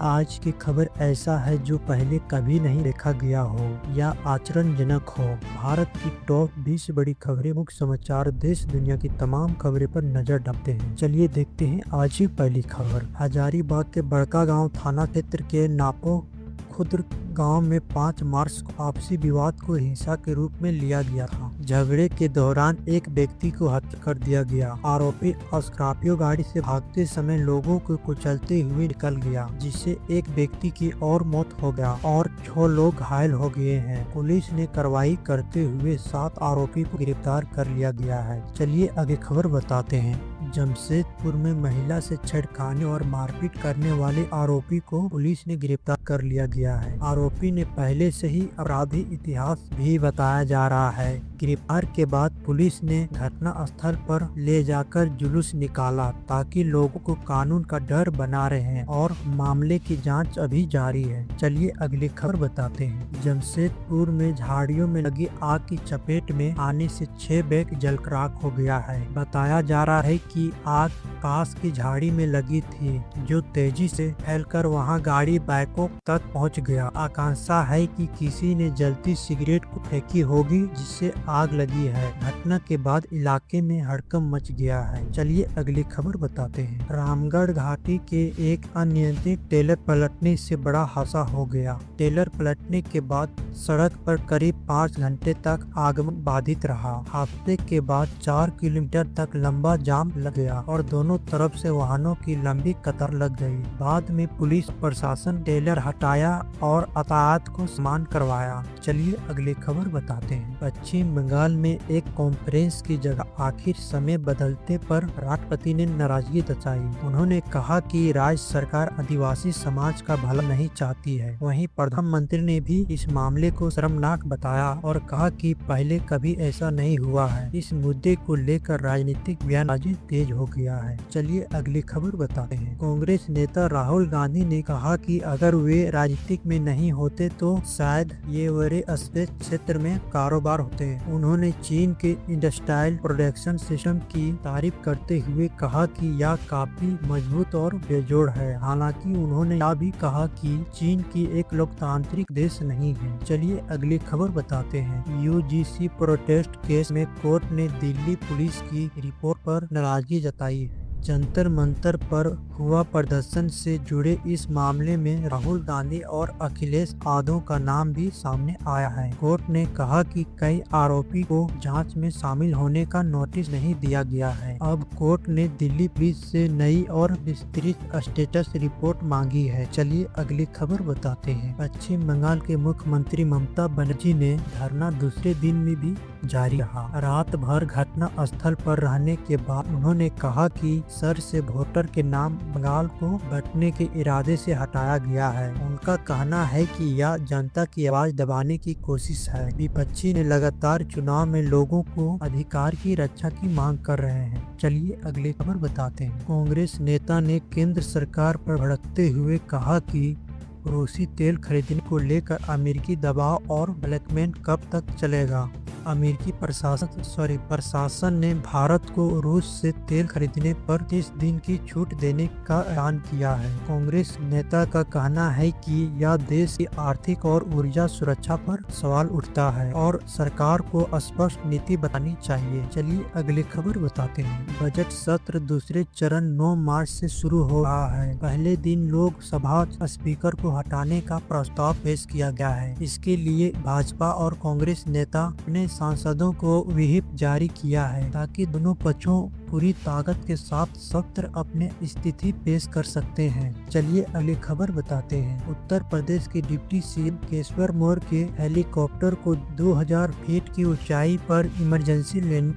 आज की खबर ऐसा है जो पहले कभी नहीं देखा गया हो या आश्चर्यजनक हो। भारत की टॉप 20 बड़ी खबरें, मुख्य समाचार, देश दुनिया की तमाम खबरें पर नजर डालते हैं। चलिए देखते हैं आज की पहली खबर। हजारीबाग के बड़कागांव थाना क्षेत्र के नापो खुर्द गांव में 5 मार्च को आपसी विवाद को हिंसा के रूप में लिया गया था। झगड़े के दौरान एक व्यक्ति को हत्या कर दिया गया। आरोपी स्कॉर्पियो गाड़ी से भागते समय लोगों को कुचलते हुए निकल गया, जिससे एक व्यक्ति की और मौत हो गया और 6 लोग घायल हो गए हैं। पुलिस ने कार्रवाई करते हुए 7 आरोपी को गिरफ्तार कर लिया गया है। चलिए आगे खबर बताते हैं। जमशेदपुर में महिला से छेड़खानी और मारपीट करने वाले आरोपी को पुलिस ने गिरफ्तार कर लिया गया है। आरोपी ने पहले से ही अपराधी इतिहास भी बताया जा रहा है। गिरफ्तार के बाद पुलिस ने घटना स्थल पर ले जाकर जुलूस निकाला ताकि लोगों को कानून का डर बना रहे और मामले की जांच अभी जारी है। चलिए अगली खबर बताते हैं। जमशेदपुर में झाड़ियों में लगी आग की चपेट में आने से 6 व्यक्ति जलकर राख हो गया है। बताया जा रहा है कि आग पास की झाड़ी में लगी थी, जो तेजी से फैलकर वहां गाड़ी बाइकों तक पहुंच गया। आशंका है कि किसी ने जलती सिगरेट को फेंकी होगी, जिससे आग लगी है। घटना के बाद इलाके में हड़कंप मच गया है। चलिए अगली खबर बताते हैं। रामगढ़ घाटी के एक अनियंत्रित टेलर पलटने से बड़ा हादसा हो गया। टेलर पलटने के बाद सड़क पर करीब 5 घंटे तक आगमन बाधित रहा। हादसे के बाद 4 किलोमीटर तक लंबा जाम लग गया और दोनों तरफ से वाहनों की लंबी कतार लग गई। बाद में पुलिस प्रशासन टेलर हटाया और यातायात को समान करवाया। चलिए अगली खबर बताते हैं। पश्चिम बंगाल में एक कॉन्फ्रेंस की जगह आखिर समय बदलते पर राष्ट्रपति ने नाराजगी दर्शाई। उन्होंने कहा कि राज्य सरकार आदिवासी समाज का भला नहीं चाहती है। वहीं प्रधानमंत्री ने भी इस मामले को शर्मनाक बताया और कहा कि पहले कभी ऐसा नहीं हुआ है। इस मुद्दे को लेकर राजनीतिक बयानबाजी तेज हो गया है। चलिए अगली खबर बताते हैं। कांग्रेस नेता राहुल गांधी ने कहा कि अगर वे राजनीतिक में नहीं होते तो शायद ये बड़े स्पेस क्षेत्र में कारोबार होते। उन्होंने चीन के इंडस्ट्रियल प्रोडक्शन सिस्टम की तारीफ करते हुए कहा कि यह काफी मजबूत और बेजोड़ है। हालांकि उन्होंने यह भी कहा कि चीन की एक लोकतांत्रिक देश नहीं है। चलिए अगली खबर बताते हैं। यूजीसी प्रोटेस्ट केस में कोर्ट ने दिल्ली पुलिस की रिपोर्ट पर नाराजगी जताई है। जंतर मंतर पर हुआ प्रदर्शन से जुड़े इस मामले में राहुल गांधी और अखिलेश यादव का नाम भी सामने आया है। कोर्ट ने कहा कि कई आरोपी को जांच में शामिल होने का नोटिस नहीं दिया गया है। अब कोर्ट ने दिल्ली पुलिस से नई और विस्तृत स्टेटस रिपोर्ट मांगी है। चलिए अगली खबर बताते हैं। पश्चिम बंगाल के मुख्यमंत्री ममता बनर्जी ने धरना दूसरे दिन में भी जारी रहा। रात भर घटना स्थल पर रहने के बाद उन्होंने कहा कि सर से वोटर के नाम बंगाल को बांटने के इरादे से हटाया गया है। उनका कहना है कि यह जनता की आवाज दबाने की कोशिश है। विपक्षी ने लगातार चुनाव में लोगों को अधिकार की रक्षा की मांग कर रहे हैं। चलिए अगली खबर बताते हैं। कांग्रेस नेता ने केंद्र सरकार पर भड़कते हुए कहा कि रूसी तेल खरीदने को लेकर अमेरिकी दबाव और ब्लैकमेल कब तक चलेगा। अमेरिकी प्रशासन ने भारत को रूस से तेल खरीदने पर 30 दिन की छूट देने का ऐलान किया है। कांग्रेस नेता का कहना है कि यह देश की आर्थिक और ऊर्जा सुरक्षा पर सवाल उठता है और सरकार को स्पष्ट नीति बतानी चाहिए। चलिए अगली खबर बताते हैं। बजट सत्र दूसरे चरण 9 मार्च से शुरू हो रहा है। पहले दिन लोकसभा स्पीकर को हटाने का प्रस्ताव पेश किया गया है। इसके लिए भाजपा और कांग्रेस नेता अपने सांसदों को व्हिप जारी किया है ताकि दोनों पक्षों पूरी ताकत के साथ सत्र अपने स्थिति पेश कर सकते हैं। चलिए अगली खबर बताते हैं। उत्तर प्रदेश के डिप्टी सीएम केशव मौर्य के हेलीकॉप्टर को 2000 फीट की ऊंचाई पर इमरजेंसी लैंडिंग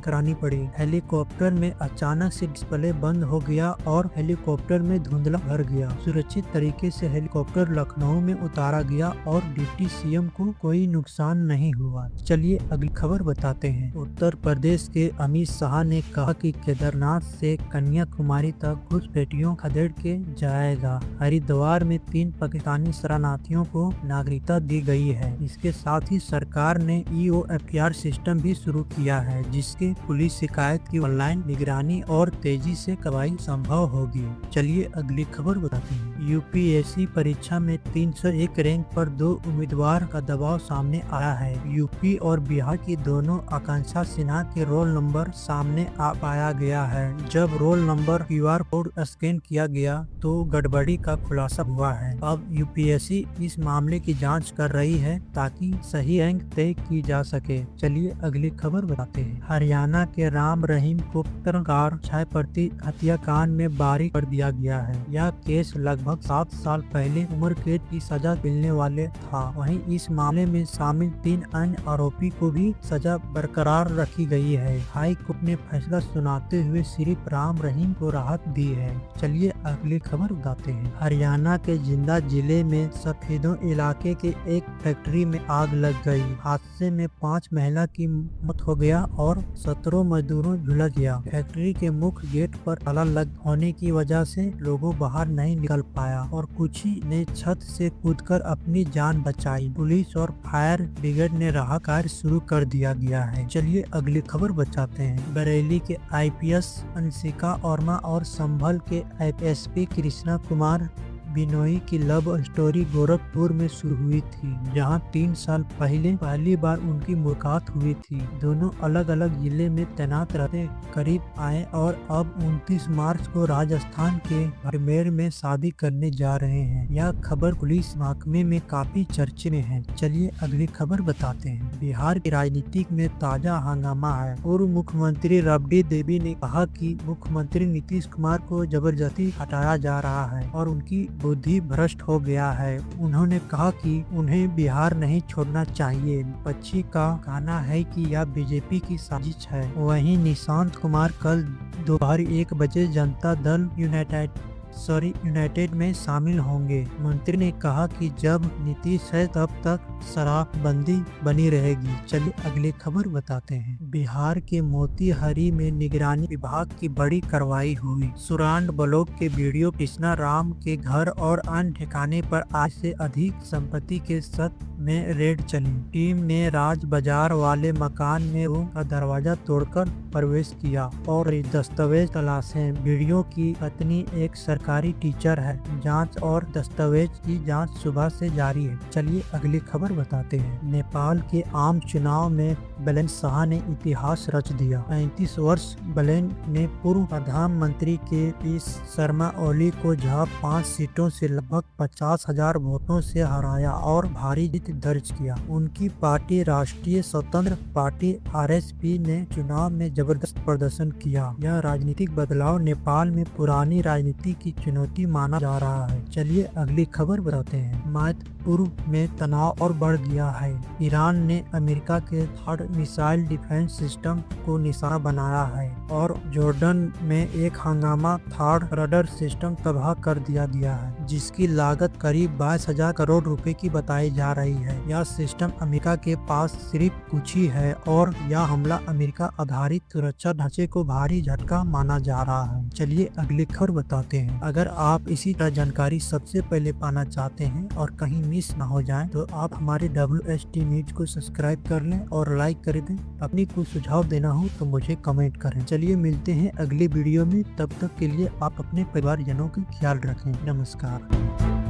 करानी पड़ी। हेलीकॉप्टर में अचानक से डिस्प्ले बंद हो गया और हेलीकॉप्टर में धुंधला भर गया। सुरक्षित तरीके से हेलीकॉप्टर लखनऊ में उतारा गया और डिप्टी सीएम को कोई नुकसान नहीं हुआ। चलिए अगली खबर बताते हैं। उत्तर प्रदेश के अमित शाह ने कहा कि केदारनाथ से कन्याकुमारी तक घुसपैठियों खदेड़ के जाएगा। हरिद्वार में 3 पाकिस्तानी शरणार्थियों को नागरिकता दी गई है। इसके साथ ही सरकार ने EOFR सिस्टम भी शुरू किया है, जिसके पुलिस शिकायत की ऑनलाइन निगरानी और तेजी से कार्रवाई संभव होगी। चलिए अगली खबर बताते हैं। यूपीएससी परीक्षा में 301 रैंक पर 2 उम्मीदवार का दबाव सामने आया है। यूपी और बिहार की दोनों आकांक्षा सिन्हा के रोल नंबर सामने आ पाया गया है। जब roll number QR code scan किया गया तो गड़बड़ी का खुलासा हुआ है। अब यूपीएससी इस मामले की जांच कर रही है ताकि सही रैंक तय की जा सके। चलिए अगली खबर बताते हैं। हरियाणा के राम रहीम को पत्रकार छायाप्रति हत्याकांड में बारी कर दिया गया है। यह केस लगभग 7 साल पहले उम्र कैद की सजा मिलने वाले था। वहीं इस मामले में शामिल 3 अन्य आरोपी को भी सजा बरकरार रखी गई है। हाई कोर्ट ने फैसला सुनाते हुए सिर्फ राम रहीम को राहत दी है। चलिए अगली खबर बताते हैं। हरियाणा के जिंदा जिले में सफेदों इलाके के एक फैक्ट्री में आग लग गई। हादसे में 5 महिला की मौत हो गया और 17 मजदूरों झुलस गया। फैक्ट्री के मुख्य गेट पर ताला लग होने की वजह से लोगों बाहर नहीं निकल पाया और कुछ ही ने छत से कूदकर अपनी जान बचाई। पुलिस और फायर ब्रिगेड ने राहत कार्य शुरू कर दिया गया है। चलिए अगली खबर बताते हैं। बरेली के IPS अंशिका वर्मा और संभल के SP कृष्णा कुमार बिनोई की लव स्टोरी गोरखपुर में शुरू हुई थी, जहां 3 साल पहले पहली बार उनकी मुलाकात हुई थी। दोनों अलग अलग जिले में तैनात रहते करीब आए और अब 29 मार्च को राजस्थान के बाड़मेर में शादी करने जा रहे हैं। यह खबर पुलिस महकमे में काफी चर्चे में है। चलिए अगली खबर बताते हैं। बिहार की राजनीति में ताजा हंगामा है। पूर्व मुख्यमंत्री राबड़ी देवी ने कहा कि मुख्यमंत्री नीतीश कुमार को जबरदस्ती हटाया जा रहा है और उनकी बुद्धि भ्रष्ट हो गया है। उन्होंने कहा कि उन्हें बिहार नहीं छोड़ना चाहिए। विपक्षी का कहना है कि यह बीजेपी की साजिश है। वहीं निशांत कुमार कल दोपहर 1 बजे जनता दल यूनाइटेड में शामिल होंगे। मंत्री ने कहा कि जब नीतीश है तब तक शराबबंदी बनी रहेगी। चलिए अगली खबर बताते हैं। बिहार के मोतीहारी में निगरानी विभाग की बड़ी कार्रवाई हुई। सुरांड ब्लॉक के वीडियो कृष्णा राम के घर और अन्य ठिकाने पर आज से अधिक संपत्ति के साथ में रेड चली। टीम ने राज बाजार वाले मकान में रूम का दरवाजा तोड़कर प्रवेश किया और दस्तावेज तलाशे। वीडियो की पत्नी एक सरकारी टीचर है। जांच और दस्तावेज की जांच सुबह से जारी है। चलिए अगली खबर बताते हैं। नेपाल के आम चुनाव में बलेन शाह ने इतिहास रच दिया। 35 वर्ष बलेन ने पूर्व प्रधानमंत्री के शर्मा ओली को जहां 5 सीटों से लगभग 50,000 वोटों से हराया और भारी जीत दर्ज किया। उनकी पार्टी राष्ट्रीय स्वतंत्र पार्टी RSP ने चुनाव में जबरदस्त प्रदर्शन किया। यह राजनीतिक बदलाव नेपाल में पुरानी राजनीति की चुनौती माना जा रहा है। चलिए अगली खबर बताते हैं। मध्य पूर्व में तनाव और बढ़ गया है। ईरान ने अमेरिका के थर्ड मिसाइल डिफेंस सिस्टम को निशाना बनाया है और जॉर्डन में एक हंगामा थर्ड रडार सिस्टम तबाह कर दिया गया है, जिसकी लागत करीब 22,000 करोड़ रुपए की बताई जा रही है। यह सिस्टम अमेरिका के पास सिर्फ कुछ ही है और यह हमला अमेरिका आधारित सुरक्षा ढांचे को भारी झटका माना जा रहा है। चलिए अगली खबर बताते हैं। अगर आप इसी तरह जानकारी सबसे पहले पाना चाहते हैं और कहीं मिस ना हो जाए तो आप हमारे WST न्यूज को सब्सक्राइब कर लें और लाइक कर दें। अपनी कोई सुझाव देना हो तो मुझे कमेंट करें। चलिए मिलते हैं अगले वीडियो में। तब तक के लिए आप अपने परिवारजनों का ख्याल रखें। नमस्कार।